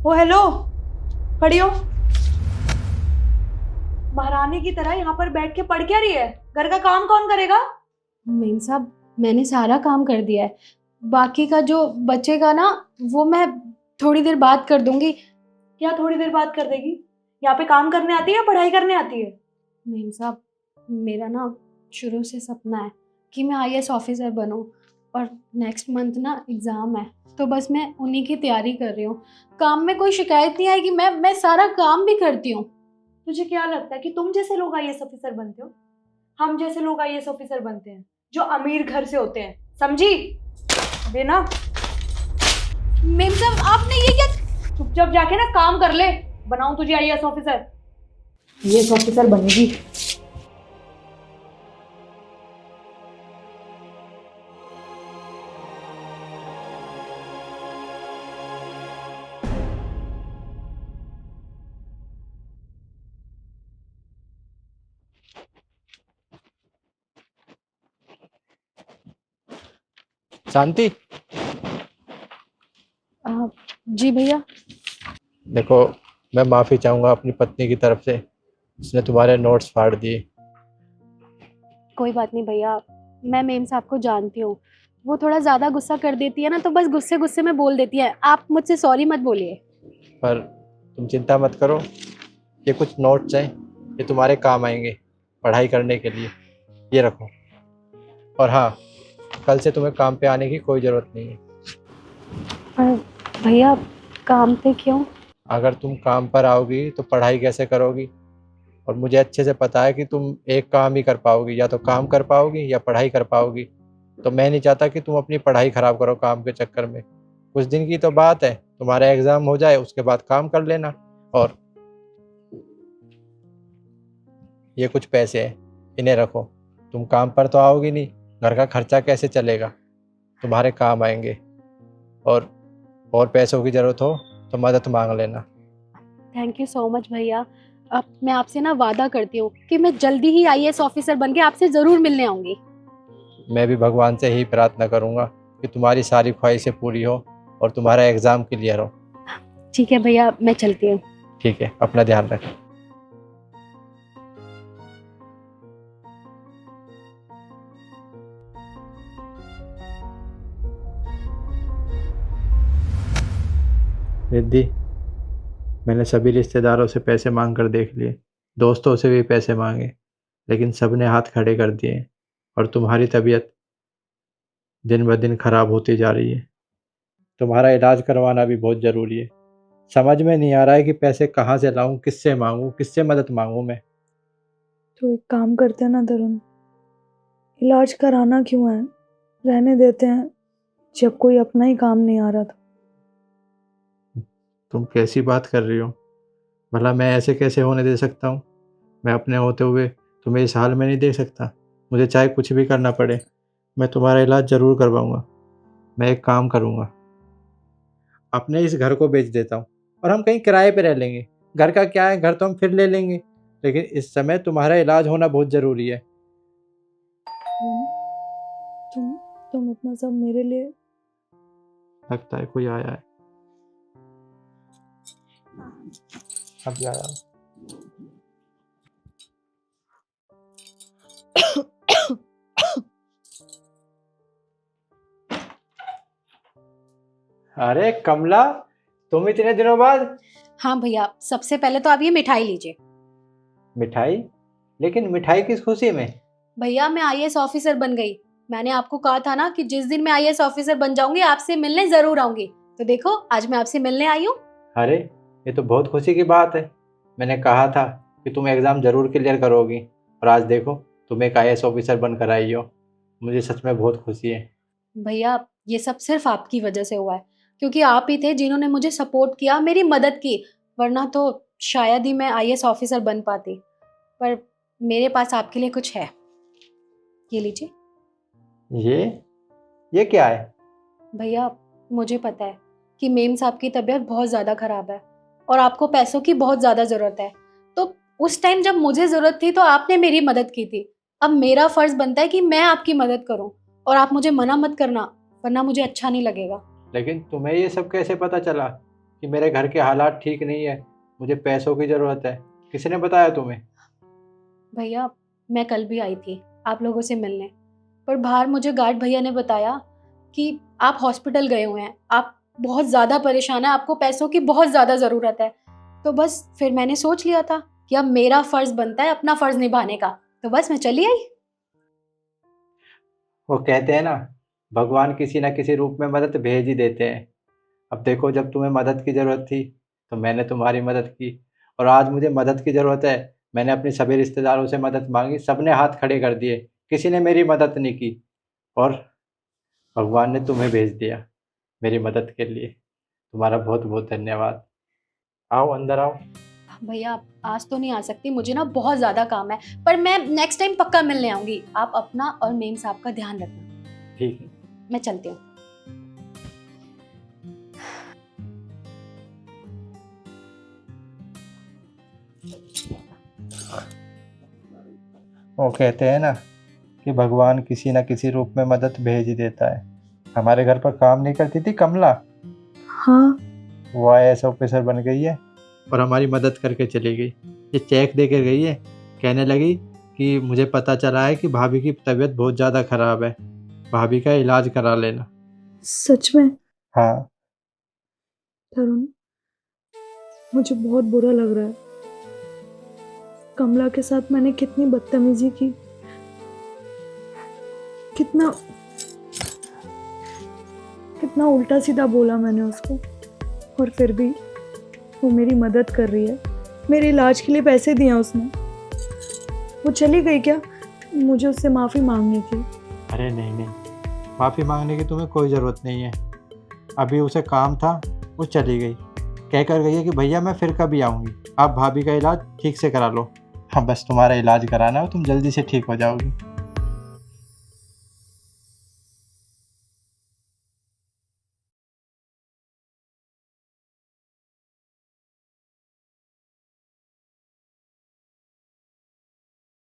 ओ hello, खड़ी हो। महारानी की तरह यहाँ पर बैठ के पढ़ क्या रही है? घर का काम कौन करेगा? मेम साहब, मैंने सारा काम कर दिया है। बाकी का जो बचेगा ना, वो मैं थोड़ी देर बाद कर दूंगी। क्या थोड़ी देर बाद कर देगी? यहाँ पे काम करने आती है या पढ़ाई करने आती है? मेम साहब, मेरा ना शुरू से सपना है कि मैं आईएएस ऑफिसर बनूं, और नेक्स्ट मंथ ना एग्ज़ाम है, तो बस मैं उन्हीं की तैयारी कर रही हूँ। काम में कोई शिकायत नहीं आएगी। मैं सारा काम भी करती हूँ। तुझे क्या लगता है कि तुम जैसे लोग आईएएस ऑफिसर बनते हो? हम जैसे लोग आईएएस ऑफिसर बनते हैं जो अमीर घर से होते हैं, समझी? बेना, मेम साहब, आपने ये क्या? चुपचाप जाके ना काम कर ले। बनाऊं तुझे आईएएस ऑफिसर? आईएएस ऑफिसर बनेगी। शांति, जी भैया। देखो, मैं माफ़ी चाहूँगा अपनी पत्नी की तरफ से। उसने तुम्हारे नोट्स फाड़ दिए। कोई बात नहीं भैया, मैं मेम साहब को जानती हूँ। वो थोड़ा ज़्यादा गुस्सा कर देती है ना, तो बस गुस्से गुस्से में बोल देती है। आप मुझसे सॉरी मत बोलिए। पर तुम चिंता मत करो, ये कुछ नोट्स हैं, ये तुम्हारे काम आएंगे पढ़ाई करने के लिए। ये रखो। और हाँ, कल से तुम्हें काम पे आने की कोई ज़रूरत नहीं है। पर भैया, काम पे क्यों? अगर तुम काम पर आओगी तो पढ़ाई कैसे करोगी? और मुझे अच्छे से पता है कि तुम एक काम ही कर पाओगी, या तो काम कर पाओगी या पढ़ाई कर पाओगी। तो मैं नहीं चाहता कि तुम अपनी पढ़ाई ख़राब करो काम के चक्कर में। कुछ दिन की तो बात है, तुम्हारा एग्ज़ाम हो जाए उसके बाद काम कर लेना। और ये कुछ पैसे हैं, इन्हें रखो। तुम काम पर तो आओगी नहीं, घर का खर्चा कैसे चलेगा? तुम्हारे काम आएंगे। और पैसों की ज़रूरत हो तो मदद मांग लेना। थैंक यू सो मच भैया। अब मैं आपसे ना वादा करती हूँ कि मैं जल्दी ही आईएएस ऑफिसर बन के आपसे ज़रूर मिलने आऊँगी। मैं भी भगवान से ही प्रार्थना करूँगा कि तुम्हारी सारी ख्वाहिशें पूरी हो और तुम्हारा एग्ज़ाम क्लियर हो। ठीक है भैया, मैं चलती हूँ। ठीक है, अपना ध्यान रखें। रिद्धि, मैंने सभी रिश्तेदारों से पैसे मांग कर देख लिए, दोस्तों से भी पैसे मांगे, लेकिन सब ने हाथ खड़े कर दिए। और तुम्हारी तबीयत दिन ब दिन खराब होती जा रही है। तुम्हारा इलाज करवाना भी बहुत ज़रूरी है। समझ में नहीं आ रहा है कि पैसे कहाँ से लाऊं, किससे मांगूं, किससे मदद मांगूं मैं। तो एक काम करते हैं ना तरुण, इलाज कराना क्यों है, रहने देते हैं। जब कोई अपना ही काम नहीं आ रहा था। तुम कैसी बात कर रही हो? भला मैं ऐसे कैसे होने दे सकता हूँ? मैं अपने होते हुए तुम्हें इस हाल में नहीं देख सकता। मुझे चाहे कुछ भी करना पड़े, मैं तुम्हारा इलाज ज़रूर करवाऊँगा। मैं एक काम करूँगा, अपने इस घर को बेच देता हूँ और हम कहीं किराए पे रह लेंगे। घर का क्या है, घर तो हम फिर ले लेंगे, लेकिन इस समय तुम्हारा इलाज होना बहुत ज़रूरी है। तरुण, तुम तुम इतना सब मेरे लिए। लगता है कोई आया है। अभी आया। अरे कमला, तुम इतने दिनों बाद? हाँ भैया, सबसे पहले तो आप ये मिठाई लीजिए। मिठाई? लेकिन मिठाई किस खुशी में? भैया, मैं आईएएस ऑफिसर बन गई। मैंने आपको कहा था ना कि जिस दिन मैं आईएएस ऑफिसर बन जाऊंगी आपसे मिलने जरूर आऊंगी। तो देखो, आज मैं आपसे मिलने आई हूँ। अरे, ये तो बहुत खुशी की बात है। मैंने कहा था कि तुम एग्ज़ाम ज़रूर क्लियर करोगी, और आज देखो तुम एक आईएएस ऑफिसर बनकर आई हो। मुझे सच में बहुत खुशी है। भैया, ये सब सिर्फ आपकी वजह से हुआ है, क्योंकि आप ही थे जिन्होंने मुझे सपोर्ट किया, मेरी मदद की। वरना तो शायद ही मैं आईएएस ऑफिसर बन पाती। पर मेरे पास आपके लिए कुछ है। ये लीजिए। ये ये क्या है? भैया, मुझे पता है कि मेम साहब की तबीयत बहुत ज़्यादा ख़राब है और आपको पैसों की बहुत ज़्यादा ज़रूरत है। तो उस टाइम जब मुझे ज़रूरत थी तो आपने मेरी मदद की थी। अब मेरा फ़र्ज़ बनता है कि मैं आपकी मदद करूं, और आप मुझे मना मत करना, वरना मुझे अच्छा नहीं लगेगा। लेकिन तुम्हें ये सब कैसे पता चला कि मेरे घर के हालात ठीक नहीं है, मुझे पैसों की ज़रूरत है? किसने बताया तुम्हें? भैया मैं कल भी आई थी आप लोगों से मिलने, पर बाहर मुझे गार्ड भैया ने बताया कि आप हॉस्पिटल गए हुए हैं, आप बहुत ज़्यादा परेशान हैं, आपको पैसों की बहुत ज़्यादा ज़रूरत है। तो बस फिर मैंने सोच लिया था कि अब मेरा फ़र्ज़ बनता है अपना फ़र्ज़ निभाने का, तो बस मैं चली आई। वो कहते हैं ना, भगवान किसी ना किसी रूप में मदद भेज ही देते हैं। अब देखो, जब तुम्हें मदद की ज़रूरत थी तो मैंने तुम्हारी मदद की, और आज मुझे मदद की ज़रूरत है, मैंने अपने सभी रिश्तेदारों से मदद मांगी, सबने हाथ खड़े कर दिए, किसी ने मेरी मदद नहीं की, और भगवान ने तुम्हें भेज दिया मेरी मदद के लिए। तुम्हारा बहुत बहुत धन्यवाद। आओ, अंदर आओ। भैया आज तो नहीं आ सकती, मुझे ना बहुत ज़्यादा काम है, पर मैं नेक्स्ट टाइम पक्का मिलने आऊँगी। आप अपना और मेम साहब का ध्यान रखना। ठीक है। मैं चलती हूँ। वो कहते हैं ना कि भगवान किसी न किसी रूप में मदद भेज ही देता है। हमारे घर पर काम नहीं करती थी कमला, हाँ, वो IAS ऑफिसर बन गई है और हमारी मदद करके चली गई। ये चेक दे कर गई है, कहने लगी कि मुझे पता चला है कि भाभी की तबीयत बहुत ज़्यादा ख़राब है, भाभी का इलाज करा लेना। सच में? हाँ। तरुण, मुझे बहुत बुरा लग रहा है। कमला के साथ मैंने कितनी बदतमीजी की, कितना कितना उल्टा सीधा बोला मैंने उसको, और फिर भी वो मेरी मदद कर रही है। मेरे इलाज के लिए पैसे दिए उसने। वो चली गई क्या? मुझे उससे माफ़ी मांगनी थी। अरे नहीं नहीं, माफ़ी मांगने की तुम्हें कोई ज़रूरत नहीं है। अभी उसे काम था, वो चली गई, कह कर गई है कि भैया मैं फिर कभी आऊँगी, आप भाभी का इलाज ठीक से करा लो। हाँ, बस तुम्हारा इलाज कराना है, तुम जल्दी से ठीक हो जाओगी।